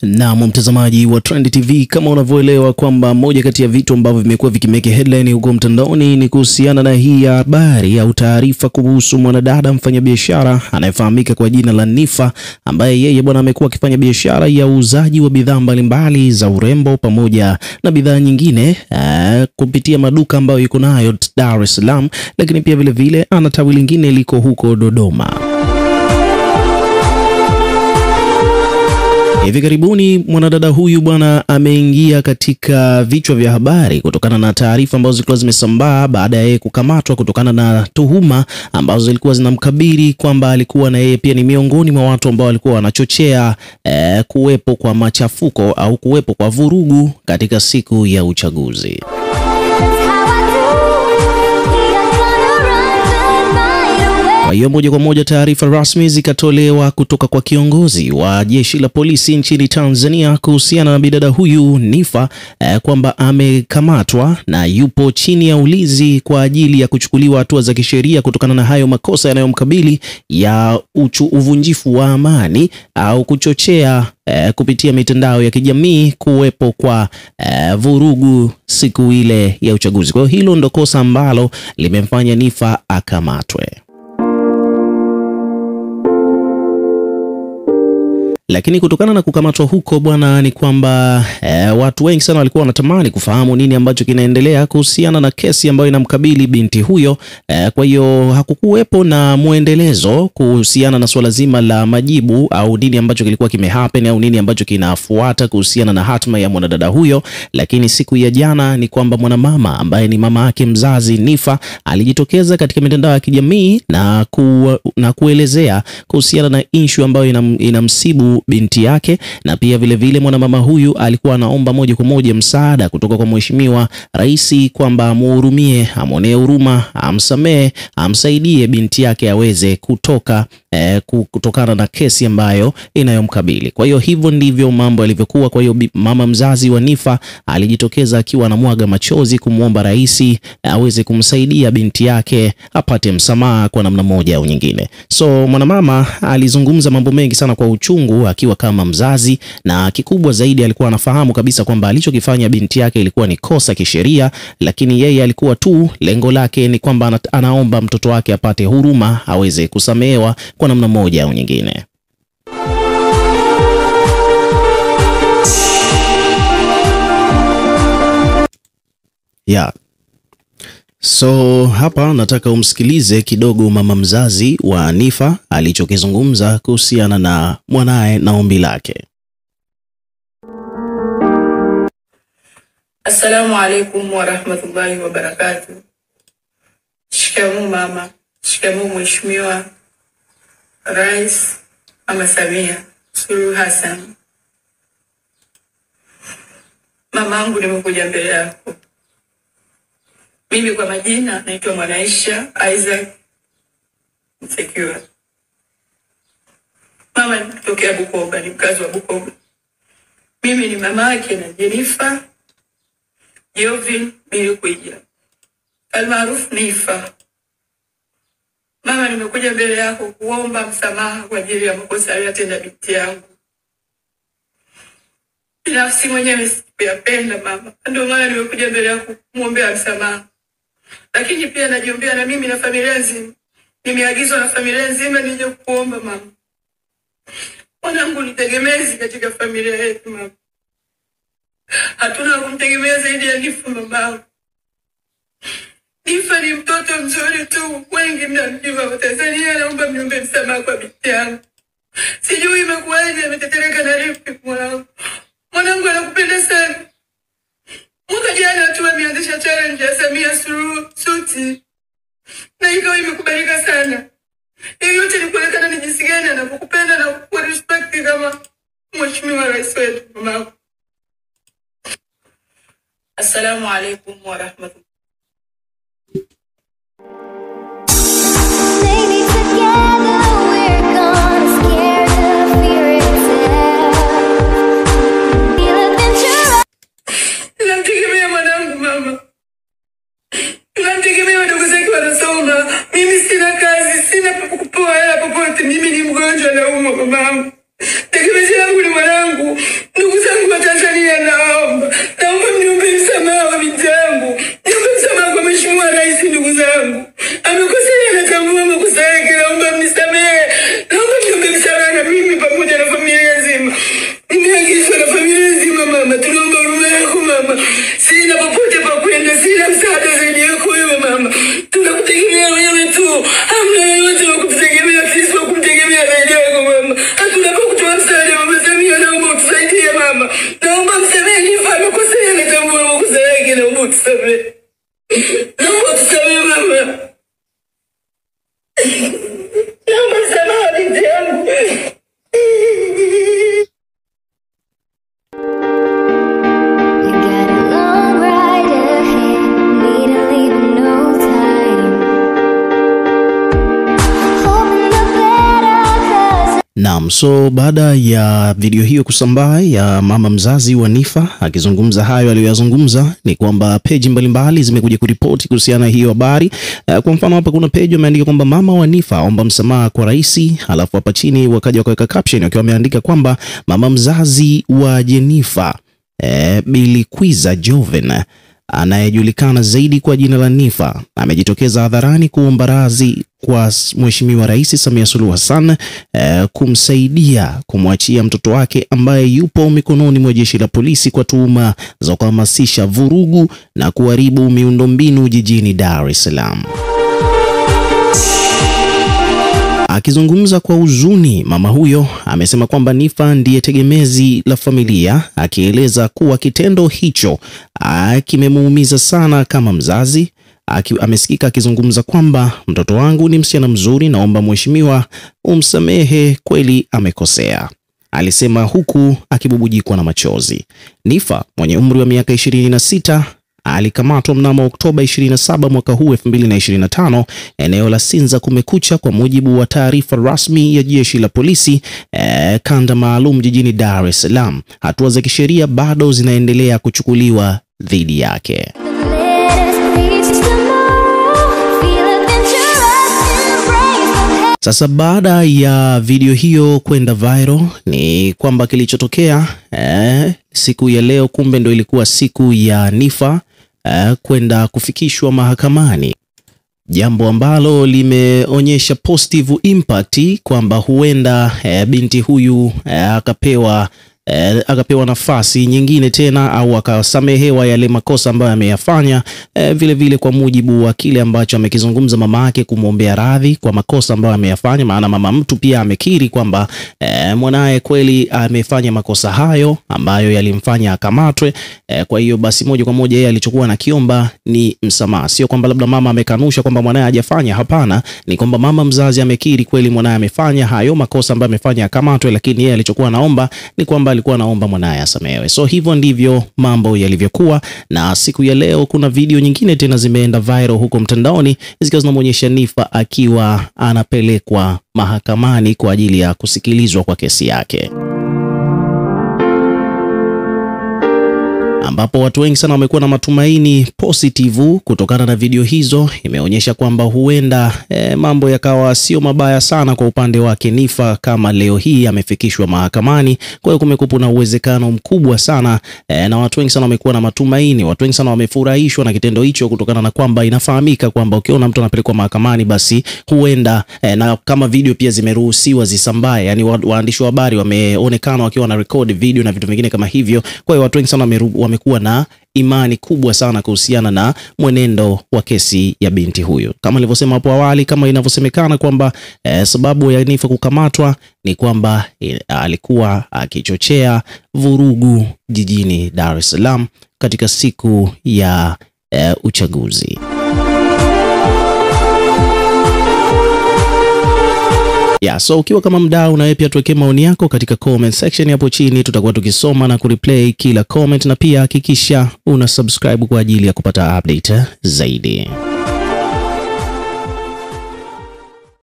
Na mtazamaji wa Trend TV, kama unavyoelewa kwamba moja kati ya vitu ambavyo vimekuwa vikimeke headline huko mtandaoni ni kuhusiana na hii habari au taarifa kuhusu mwanadada mfanyabiashara anayefahamika kwa jina la Nifa, ambaye yeye bwana amekuwa akifanya biashara ya uuzaji wa bidhaa mbalimbali za urembo pamoja na bidhaa nyingine kupitia maduka ambayo yuko nayo Dar es Salaam, lakini pia vile vile ana tawi lingine liko huko Dodoma. Hivi karibuni mwanadada huyu bwana ameingia katika vichwa vya habari kutokana na taarifa ambazo zilikuwa zimesambaa baada ya yeye kukamatwa kutokana na tuhuma ambazo zilikuwa zinamkabili kwamba alikuwa na yeye pia ni miongoni mwa watu ambao walikuwa wanachochea kuwepo kwa machafuko au kuwepo kwa vurugu katika siku ya uchaguzi. Kwa hiyo moja kwa moja taarifa rasmi zikatolewa kutoka kwa kiongozi wa jeshi la polisi nchini Tanzania kuhusiana na bidada huyu Nifa kwamba amekamatwa na yupo chini ya ulinzi kwa ajili ya kuchukuliwa hatua za kisheria kutokana na hayo makosa yanayomkabili ya uvunjifu wa amani au kuchochea kupitia mitandao ya kijamii kuwepo kwa vurugu siku ile ya uchaguzi. Kwa hiyo hilo ndo kosa ambalo limemfanya Nifa akamatwe. Lakini kutokana na kukamatwa huko bwana ni kwamba watu wengi sana walikuwa wanatamani kufahamu nini ambacho kinaendelea kuhusiana na kesi ambayo inamkabili binti huyo. Kwa hiyo hakukuwepo na muendelezo kuhusiana na swala zima la majibu au nini ambacho kilikuwa kimehappen au nini ambacho kinafuata kuhusiana na hatma ya mwanadada huyo. Lakini siku ya jana ni kwamba mwanamama ambaye ni mama yake mzazi Nifa alijitokeza katika mitandao ya kijamii na kuelezea kuhusiana na issue ambayo inamsibu binti yake, na pia vile vile mwanamama huyu alikuwa anaomba moja kwa moja msaada kutoka kwa mheshimiwa rais kwamba amhurumie, amonee huruma, amsamee, amsaidie binti yake aweze kutokana na kesi ambayo inayomkabili. Kwa hiyo hivyo ndivyo mambo yalivyokuwa. Kwa hiyo mama mzazi wa Nifa alijitokeza akiwa anamwaga machozi kumuomba rais aweze kumsaidia binti yake apate msamaha kwa namna moja au nyingine. So mwanamama alizungumza mambo mengi sana kwa uchungu akiwa kama mzazi, na kikubwa zaidi alikuwa anafahamu kabisa kwamba alichokifanya binti yake ilikuwa ni kosa kisheria, lakini yeye alikuwa tu lengo lake ni kwamba anaomba mtoto wake apate huruma, aweze kusamehewa kwa namna moja au nyingine. So hapa nataka umsikilize kidogo mama mzazi wa Nifa alichokizungumza kuhusiana na mwanae na ombi lake. Assalamu alaikum wa rahmatullahi wa barakatuh. Shikamoo mama, shikamoo mheshimiwa Rais Mama Samia Suluhu Hassan. Mamangu, nimekuja mbele yako. Mimi kwa majina naitwa Mwanaisha Isaac Msekura. Mama nitokea Bukoba, ni mkazi wa Bukoba. Mimi ni mama yake na Jennifer Jovin Milikuija, almaarufu Nifa. Mama, nimekuja mbele yako kuomba msamaha kwa ajili ya makosa aliyotenda binti yangu. Binafsi mwenyewe sikuyapenda mama, ndio maana nimekuja mbele yako kumwombea msamaha. Lakini pia najiombea na mimi na familia nzima. Nimeagizwa na familia nzima nije kuomba mama. Mwanangu ni tegemezi katika familia yetu mama. Hatuna kumtegemea zaidi ya Nifa mama. Nifa ni mtoto mzuri tu, wengi mnamjua wa Tanzania. Naomba mniombe msamaha kwa binti yangu. Sijui imekuwaje ametetereka na lipi mwanangu. Mwanangu anakupenda sana. Mwaka jana tu ameanzisha challenge ya Samia Suluhu Suti, na ikawa imekubalika sana. Hiyo yote ni kuonekana ni jinsi gani anakupenda na kwa respect kama mheshimiwa rais wetu mama. Assalamu alaikum wa rahmatullahi. Mimi sina kazi, sina kupoa hela popote. Mimi ni mgonjwa na umwa mama. Tegemezi yangu ni mwanangu. naomba utusaidie mama. Naomba msamehe Nifa amekosea, natambua makosa yake, naomba utusamehe. Naomba utusamehe mama. Naomba msamaha binti yangu. Naam, so baada ya video hiyo kusambaa ya mama mzazi wa Nifa akizungumza hayo aliyoyazungumza, ni kwamba peji mbalimbali zimekuja kuripoti kuhusiana na hiyo habari. Kwa mfano hapa kuna peji imeandika kwamba mama wa Nifa aomba msamaha kwa rais, halafu hapa chini wakaja wakaweka caption wakiwa wameandika kwamba mama mzazi wa Jenifer Bilikwiza Joven anayejulikana zaidi kwa jina la Nifa amejitokeza hadharani kuomba radhi kwa Mheshimiwa Rais Samia Suluhu Hassan kumsaidia kumwachia mtoto wake ambaye yupo mikononi mwa jeshi la polisi kwa tuhuma za kuhamasisha vurugu na kuharibu miundombinu jijini Dar es Salaam. Akizungumza kwa huzuni, mama huyo amesema kwamba Nifa ndiye tegemezi la familia, akieleza kuwa kitendo hicho kimemuumiza sana kama mzazi. Amesikika akizungumza kwamba mtoto wangu ni msichana mzuri, naomba mheshimiwa umsamehe, kweli amekosea, alisema huku akibubujikwa na machozi. Nifa mwenye umri wa miaka 26 alikamatwa mnamo Oktoba 27 mwaka huu 2025 eneo la Sinza Kumekucha, kwa mujibu wa taarifa rasmi ya jeshi la polisi kanda maalum jijini Dar es Salaam. Hatua za kisheria bado zinaendelea kuchukuliwa dhidi yake. Sasa baada ya video hiyo kwenda viral, ni kwamba kilichotokea siku ya leo, kumbe ndo ilikuwa siku ya Nifa kwenda kufikishwa mahakamani, jambo ambalo limeonyesha positive impact kwamba huenda binti huyu akapewa nafasi nyingine tena au akasamehewa yale makosa ambayo ameyafanya. Vile vile kwa mujibu wa kile ambacho amekizungumza mama yake, kumwombea radhi kwa makosa ambayo ameyafanya, maana mama mtu pia amekiri kwamba mwanae kweli amefanya makosa hayo ambayo yalimfanya akamatwe. Kwa hiyo basi moja kwa moja yeye alichokuwa anakiomba ni msamaha, sio kwamba labda mama amekanusha kwamba mwanae hajafanya. Hapana, ni kwamba mama mzazi amekiri kweli mwanae amefanya hayo makosa ambayo amefanya akamatwe, lakini yeye alichokuwa anaomba ni kwamba alikuwa anaomba mwanae asamehewe. So hivyo ndivyo mambo yalivyokuwa, na siku ya leo kuna video nyingine tena zimeenda viral huko mtandaoni zikiwa zinamuonyesha Nifa akiwa anapelekwa mahakamani kwa ajili ya kusikilizwa kwa kesi yake, ambapo watu wengi sana wamekuwa na matumaini positive kutokana na video hizo. Imeonyesha kwamba huenda mambo yakawa sio mabaya sana kwa upande wake Nifa kama leo hii amefikishwa mahakamani. Kwa hiyo kumekuwa na uwezekano mkubwa sana na watu wengi sana wamekuwa na matumaini, watu wengi sana wamefurahishwa na kitendo hicho, kutokana na kwamba inafahamika kwamba ukiona mtu anapelekwa mahakamani basi huenda na kama video pia zimeruhusiwa zisambae, yani waandishi wa habari wameonekana wakiwa na record video na vitu vingine kama hivyo. Kwa hiyo watu wengi sana wamekuwa na imani kubwa sana kuhusiana na mwenendo wa kesi ya binti huyo. Kama nilivyosema hapo awali, kama inavyosemekana kwamba sababu ya Nifa kukamatwa ni kwamba alikuwa akichochea vurugu jijini Dar es Salaam katika siku ya uchaguzi. So ukiwa kama mdau, na wewe pia tuweke maoni yako katika comment section hapo chini, tutakuwa tukisoma na kureplay kila comment, na pia hakikisha una subscribe kwa ajili ya kupata update zaidi.